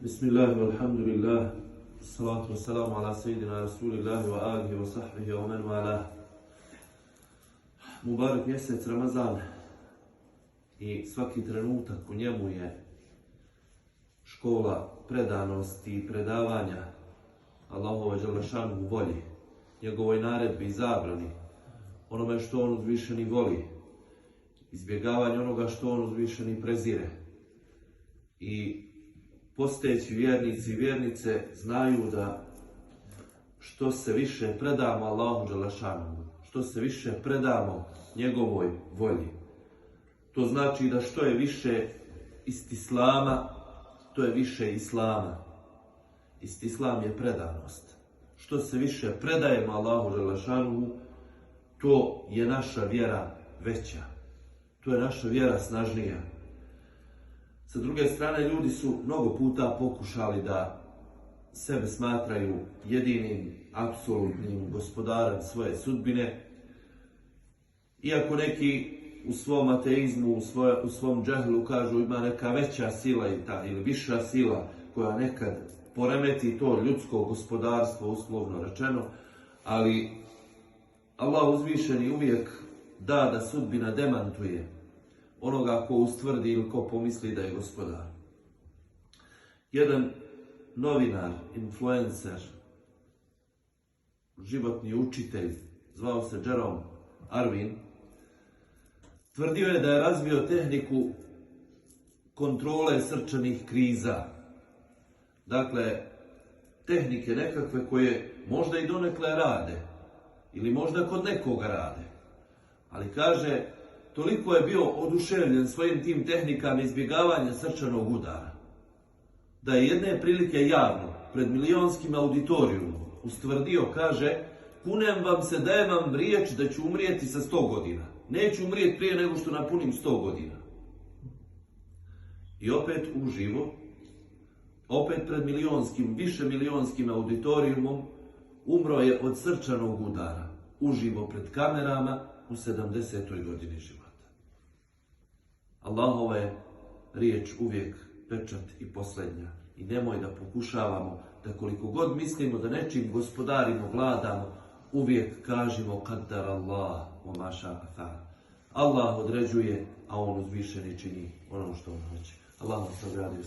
Bismillah, alhamdulillah, salatu wassalamu ala sayyidina rasulillahi wa alihi wa sahbihi wa man wala. Mubarak mjesec Ramazan i svaki trenutak u njemu je škola predanosti i predavanja Allahove dželešanu volji, njegovoj naredbi i zabrani, onome što on uzvišeni voli, izbjegavanje onoga što on uzvišeni prezire. I postojeći vjernici i vjernice znaju da što se više predamo Allahu dželešanu, što se više predamo njegovoj volji, to znači da što je više istislama, to je više islama. Istislam je predanost. Što se više predajemo Allahu dželešanu, to je naša vjera veća. To je naša vjera snažnija. Sa druge strane, ljudi su mnogo puta pokušali da sebe smatraju jedinim, apsolutnim gospodarem svoje sudbine. Iako neki u svom ateizmu, u svom džehlu kažu ima neka veća sila ili viša sila koja nekad poremeti to ljudsko gospodarstvo, uslovno rečeno, ali Allah uzvišeni uvijek da sudbina demantuje onoga ko ustvrdi ili ko pomisli da je gospodar. Jedan novinar, influencer, životni učitelj, zvao se Jerome Arvin, tvrdio je da je razvio tehniku kontrole srčanih kriza. Dakle, tehnike nekakve koje možda i donekle rade, ili možda kod nekoga rade. Ali kaže, toliko je bio oduševljen svojim tim tehnikama izbjegavanja srčanog udara, da je jedne prilike javno, pred milionskim auditorijumom, ustvrdio, kaže, kunem vam se, dajem vam riječ da ću umrijeti sa 100 godina. Neću umrijeti prije nego što napunim 100 godina. I opet uživo, opet pred više milionskim auditorijumom, umro je od srčanog udara, uživo pred kamerama u 70. godini života. Allahova je riječ uvijek pečat i posljednja. I nemoj da pokušavamo da koliko god mislimo da nečim gospodarimo, vladamo, uvijek kažemo qaddar Allah wa ma sha'a fa'al. Allah određuje, a on uzvišeni čini ono što on hoće. Allah nas nagradio.